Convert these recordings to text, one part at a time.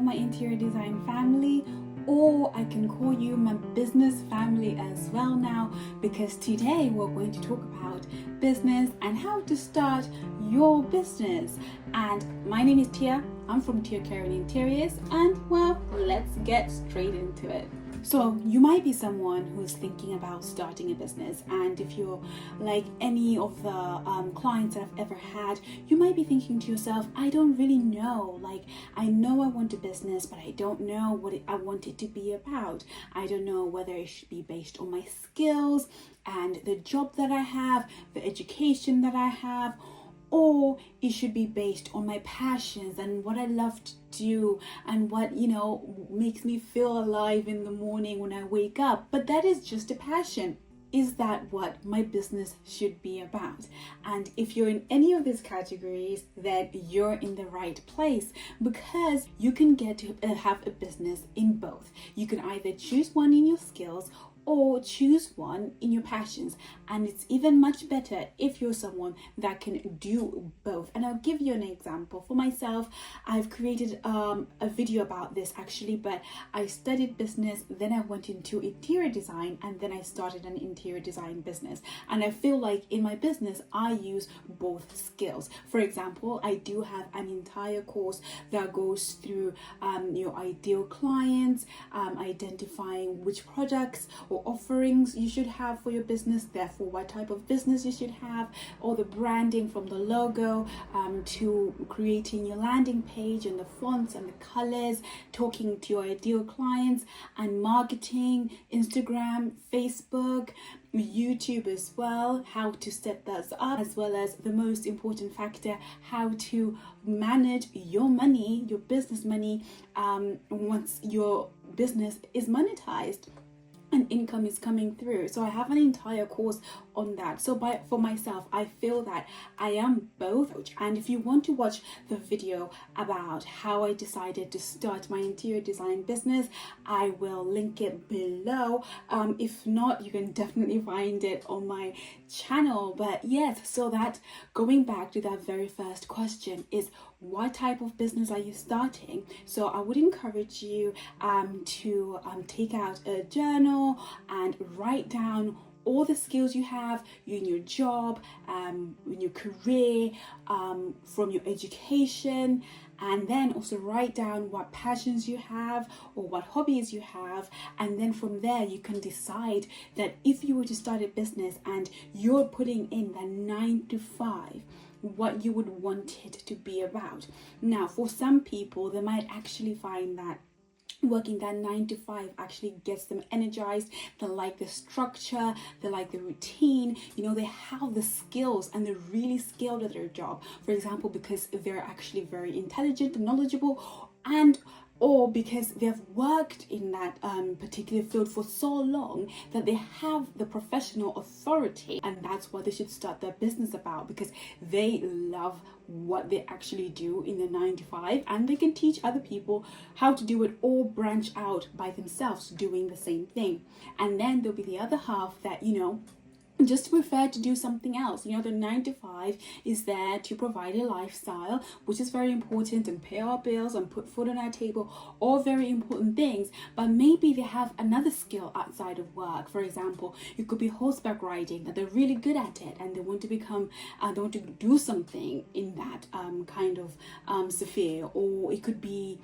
my interior design family, or I can call you my business family as well now, because today we're going to talk about business and how to start your business. And my name is Tia. I'm from Tia Karen Interiors, and well, let's get straight into it. So you might be someone who's thinking about starting a business, and if you're like any of the clients that I've ever had, you might be thinking to yourself, I don't really know, like I know I want a business, but I don't know what I want it to be about. I don't know whether it should be based on my skills and the job that I have, the education that I have, or it should be based on my passions and what I love to do and what, makes me feel alive in the morning when I wake up. But that is just a passion. Is that what my business should be about? And if you're in any of these categories, then you're in the right place, because you can get to have a business in both. You can either choose one in your skills or choose one in your passions, and it's even much better if you're someone that can do both. And I'll give you an example. For myself, I've created a video about this actually, but I studied business, then I went into interior design, and then I started an interior design business. And I feel like in my business I use both skills. For example, I do have an entire course that goes through your ideal clients, identifying which products or offerings you should have for your business, therefore what type of business you should have, or the branding from the logo to creating your landing page and the fonts and the colors, talking to your ideal clients, and marketing, Instagram, Facebook, YouTube as well, how to set those up, as well as the most important factor, how to manage your money, your business money, once your business is monetized and income is coming through. So I have an entire course on that. So for myself, I feel that I am both. And if you want to watch the video about how I decided to start my interior design business, I will link it below. If not, you can definitely find it on my channel. But yes, so that going back to that very first question is, what type of business are you starting? So I would encourage you to take out a journal and write down all the skills you have in your job, in your career, from your education, and then also write down what passions you have or what hobbies you have. And then from there you can decide that if you were to start a business and you're putting in the 9 to 5, what you would want it to be about. Now, for some people, they might actually find that working that 9 to 5 actually gets them energized. They like the structure, they like the routine, they have the skills and they're really skilled at their job. For example, because they're actually very intelligent and knowledgeable, or because they've worked in that particular field for so long that they have the professional authority, and that's what they should start their business about, because they love what they actually do in the 9 to 5, and they can teach other people how to do it or branch out by themselves doing the same thing. And then there'll be the other half that just prefer to do something else. The 9 to 5 is there to provide a lifestyle, which is very important, and pay our bills and put food on our table, all very important things. But maybe they have another skill outside of work. For example, it could be horseback riding, that they're really good at it and they want to they want to do something in that kind of sphere. Or it could be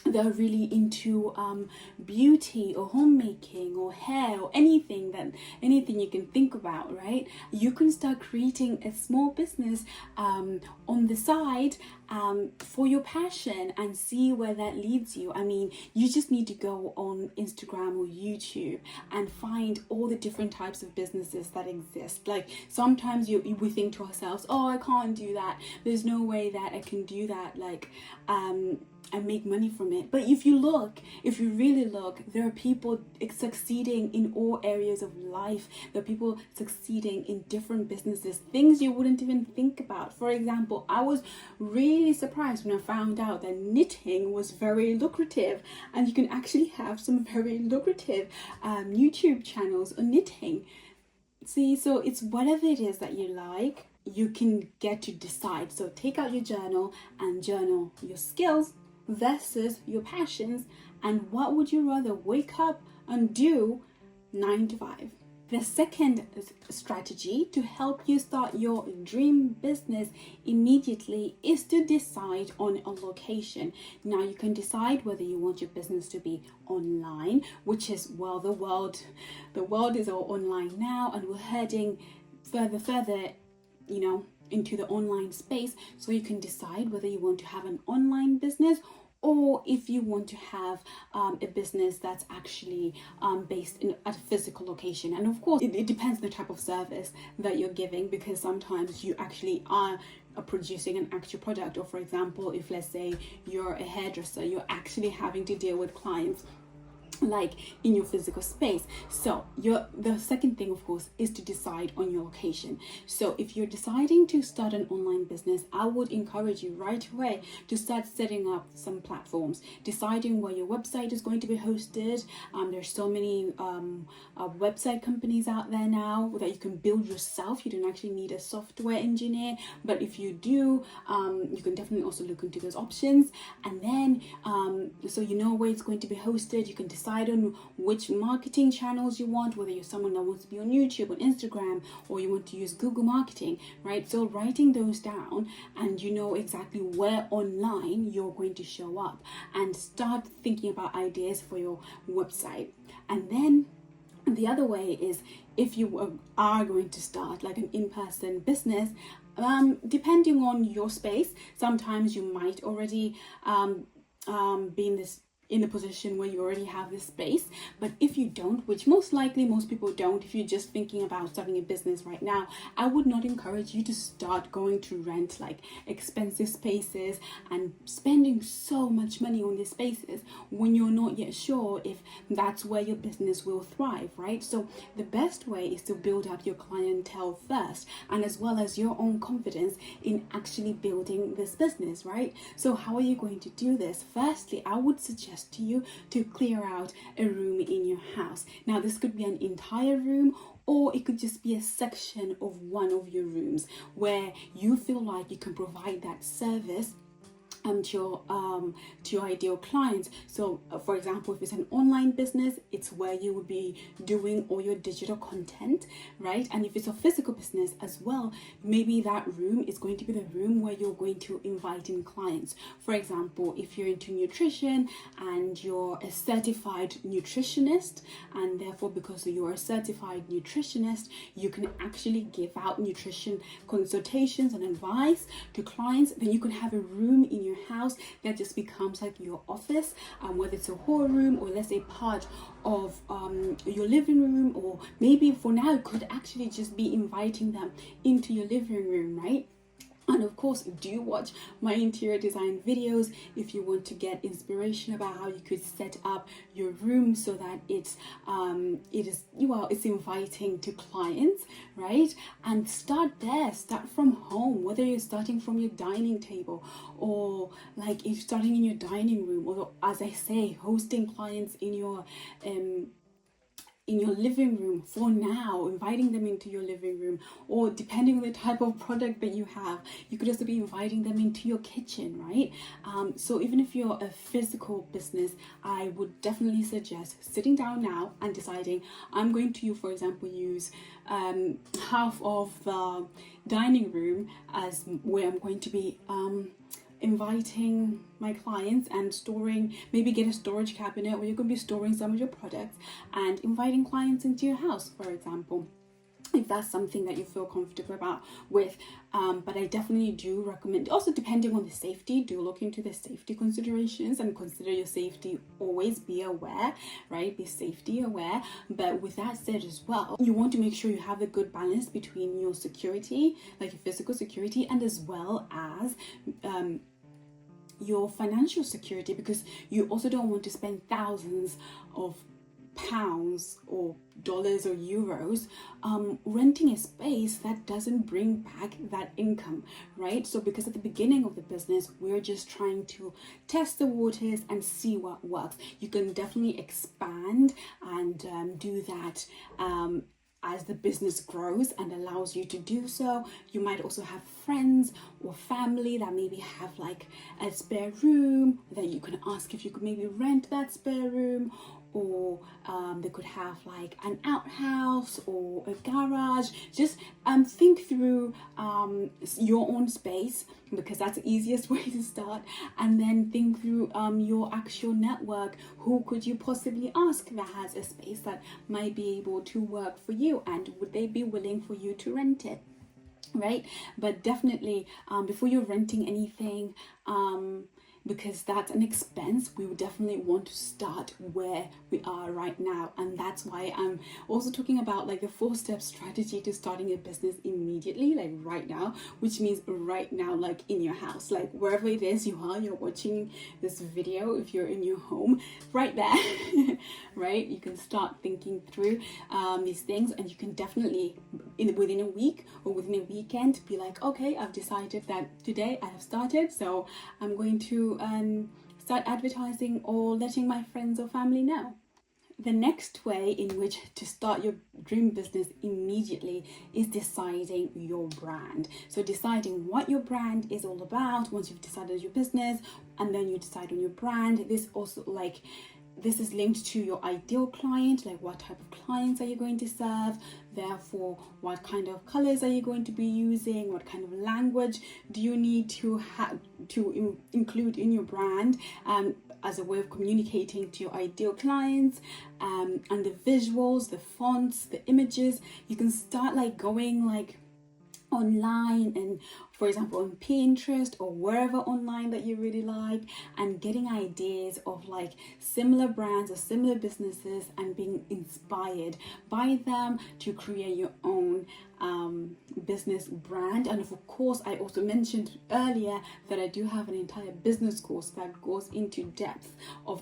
they're really into beauty or homemaking or hair or anything you can think about, right? You can start creating a small business on the side for your passion and see where that leads you. I mean, you just need to go on Instagram or YouTube and find all the different types of businesses that exist. Like sometimes we think to ourselves, oh, I can't do that. There's no way that I can do that. Like and make money from it. But if you really look, there are people succeeding in all areas of life. There are people succeeding in different businesses, things you wouldn't even think about. For example, I was really surprised when I found out that knitting was very lucrative, and you can actually have some very lucrative YouTube channels on knitting. See, so it's whatever it is that you like, you can get to decide. So take out your journal and journal your skills, versus your passions, and what would you rather wake up and do 9 to 5. The second strategy to help you start your dream business immediately is to decide on a location. Now you can decide whether you want your business to be online, which is, well, the world is all online now, and we're heading further, into the online space. So you can decide whether you want to have an online business, or if you want to have a business that's actually based at a physical location. And of course, it depends on the type of service that you're giving, because sometimes you actually are producing an actual product. Or for example, if let's say you're a hairdresser, you're actually having to deal with clients like in your physical space. So the second thing, of course, is to decide on your location. So if you're deciding to start an online business, I would encourage you right away to start setting up some platforms, deciding where your website is going to be hosted. There's so many website companies out there now that you can build yourself. You don't actually need a software engineer, but if you do, you can definitely also look into those options. And then so you know where it's going to be hosted. You can decide on which marketing channels you want, whether you're someone that wants to be on YouTube, on Instagram, or you want to use Google Marketing, right? So writing those down, and you know exactly where online you're going to show up, and start thinking about ideas for your website. And then the other way is, if you are going to start like an in-person business, depending on your space, sometimes you might already be in the position where you already have this space. But if you don't, which most likely most people don't, if you're just thinking about starting a business right now, I would not encourage you to start going to rent like expensive spaces and spending so much money on these spaces when you're not yet sure if that's where your business will thrive, right? So the best way is to build up your clientele first, and as well as your own confidence in actually building this business, right? So how are you going to do this? Firstly, I would suggest to you to clear out a room in your house. Now this could be an entire room, or it could just be a section of one of your rooms where you feel like you can provide that service to your ideal clients. So for example, if it's an online business, it's where you would be doing all your digital content, right? And if it's a physical business as well, maybe that room is going to be the room where you're going to invite in clients. For example, if you're into nutrition and you're a certified nutritionist, and therefore because you're a certified nutritionist, you can actually give out nutrition consultations and advice to clients, then you can have a room in your house that just becomes like your office, whether it's a whole room or let's say part of your living room, or maybe for now it could actually just be inviting them into your living room, right? And of course, do watch my interior design videos if you want to get inspiration about how you could set up your room so that it's inviting to clients, right? And start there, start from home, whether you're starting from your dining table, or like if you're starting in your dining room, or as I say, hosting clients in your living room for now, inviting them into your living room, or depending on the type of product that you have, you could also be inviting them into your kitchen, right? So even if you're a physical business, I would definitely suggest sitting down now and deciding, I'm going to, for example, use half of the dining room as where I'm going to be inviting my clients and storing, maybe get a storage cabinet where you can be storing some of your products and inviting clients into your house, for example, if that's something that you feel comfortable with. But I definitely do recommend, also depending on the safety, do look into the safety considerations and consider your safety. Always be aware, right? Be safety aware. But with that said as well, you want to make sure you have a good balance between your security, like your physical security, and as well as your financial security, because you also don't want to spend thousands of pounds or dollars or euros renting a space that doesn't bring back that income, right? So because at the beginning of the business, we're just trying to test the waters and see what works. You can definitely expand and do that as the business grows and allows you to do so. You might also have friends or family that maybe have like a spare room that you can ask if you could maybe rent that spare room, or they could have like an outhouse or a garage. Just think through your own space, because that's the easiest way to start, and then think through your actual network. Who could you possibly ask that has a space that might be able to work for you, and would they be willing for you to rent it, right? But definitely before you're renting anything, because that's an expense, we would definitely want to start where we are right now. And that's why I'm also talking about like the 4-step strategy to starting a business immediately, like right now, which means right now, like in your house, like wherever it is you're watching this video. If you're in your home, right there, right, you can start thinking through these things, and you can definitely within a week or within a weekend be like, okay, I've decided that today I have started, so I'm going to start advertising or letting my friends or family know. The next way in which to start your dream business immediately is deciding your brand. So deciding what your brand is all about. Once you've decided your business and then you decide on your brand, this is linked to your ideal client, like what type of clients are you going to serve, therefore what kind of colors are you going to be using, what kind of language do you need to include in your brand as a way of communicating to your ideal clients, and the visuals, the fonts, the images. You can start like going like online, and for example on Pinterest or wherever online that you really like, and getting ideas of like similar brands or similar businesses and being inspired by them to create your own business brand. And of course, I also mentioned earlier that I do have an entire business course that goes into depth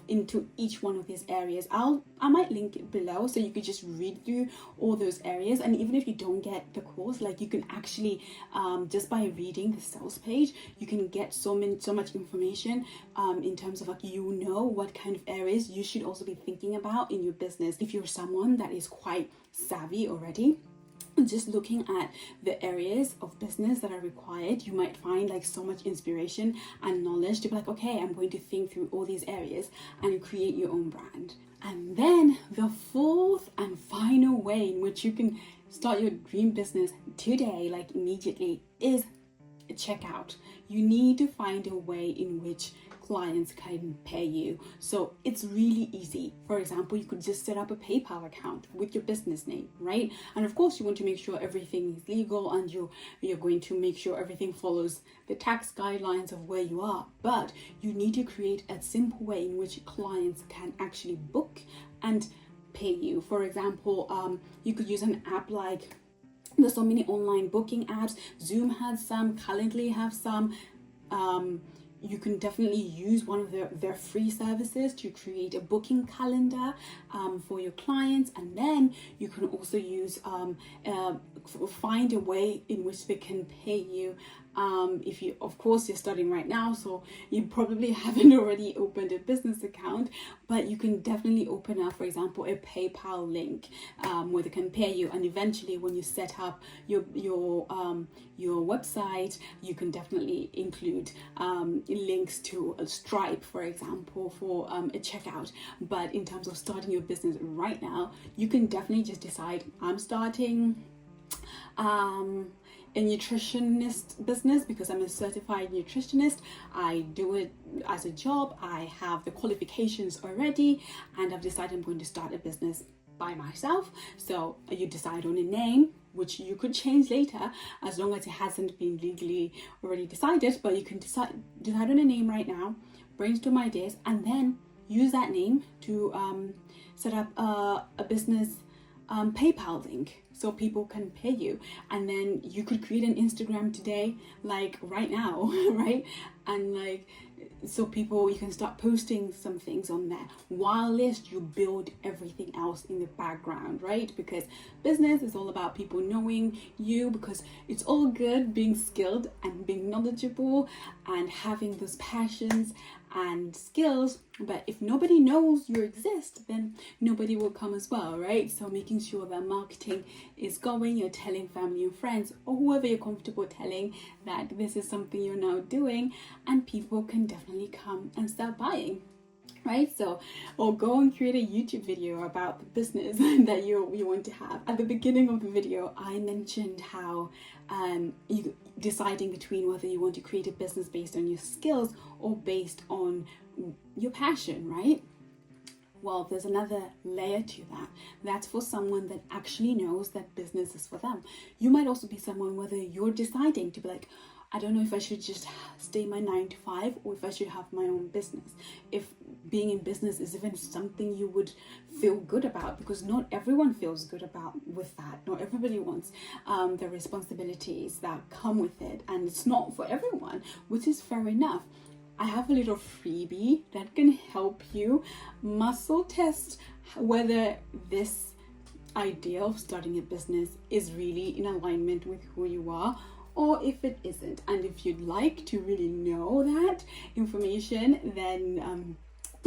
into each one of these areas. I might link it below so you could just read through all those areas. And even if you don't get the course, like you can actually just by reading the sales page, you can get so much information in terms of like, what kind of areas you should also be thinking about in your business. If you're someone that is quite savvy already, just looking at the areas of business that are required, you might find like so much inspiration and knowledge to be like, okay, I'm going to think through all these areas and create your own brand. And then the 4th and final way in which you can start your dream business today, like immediately, is checkout. You need to find a way in which clients can pay you. So it's really easy. For example, you could just set up a PayPal account with your business name, right? And of course, you want to make sure everything is legal, and you're going to make sure everything follows the tax guidelines of where you are. But you need to create a simple way in which clients can actually book and pay you. For example, you could use an app like, there's so many online booking apps. Zoom has some, Calendly have some. You can definitely use one of their free services to create a booking calendar for your clients. And then you can also use find a way in which they can pay you. If you, of course, you're starting right now, so you probably haven't already opened a business account, but you can definitely open up, for example, a PayPal link where they can pay you. And eventually, when you set up your website, you can definitely include links to a Stripe, for example, for a checkout. But in terms of starting your business right now, you can definitely just decide, I'm starting a nutritionist business because I'm a certified nutritionist. I do it as a job. I have the qualifications already, and I've decided I'm going to start a business by myself. So you decide on a name, which you could change later as long as it hasn't been legally already decided. But you can decide on a name right now, brainstorm ideas, and then use that name to set up a business PayPal link so people can pay you. And then you could create an Instagram today, like right now, right? And like, so you can start posting some things on there while you build everything else in the background, right? Because business is all about people knowing you, because it's all good being skilled and being knowledgeable and having those passions and skills, but if nobody knows you exist, then nobody will come as well, right? So making sure that marketing is going, you're telling family and friends or whoever you're comfortable telling that this is something you're now doing, and people can definitely come and start buying. Right, so or go and create a YouTube video about the business that you want to have. At the beginning of the video, I mentioned how you deciding between whether you want to create a business based on your skills or based on your passion, right? Well, there's another layer to that. That's for someone that actually knows that business is for them. You might also be someone whether you're deciding to be like, I don't know if I should just stay my 9 to 5 or if I should have my own business. If being in business is even something you would feel good about, because not everyone feels good about with that. Not everybody wants the responsibilities that come with it, and it's not for everyone, which is fair enough. I have a little freebie that can help you muscle test whether this idea of starting a business is really in alignment with who you are, or if it isn't. And if you'd like to really know that information, then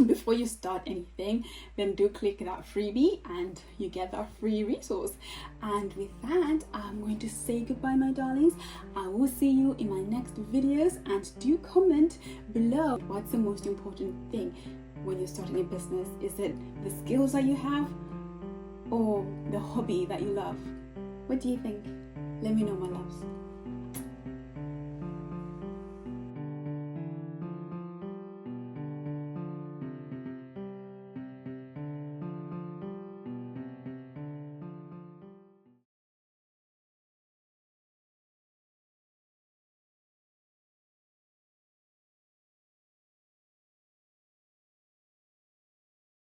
before you start anything, then do click that freebie and you get that free resource. And with that, I'm going to say goodbye, my darlings. I will see you in my next videos, and do comment below what's the most important thing when you're starting a business. Is it the skills that you have or the hobby that you love? What do you think? Let me know, my loves.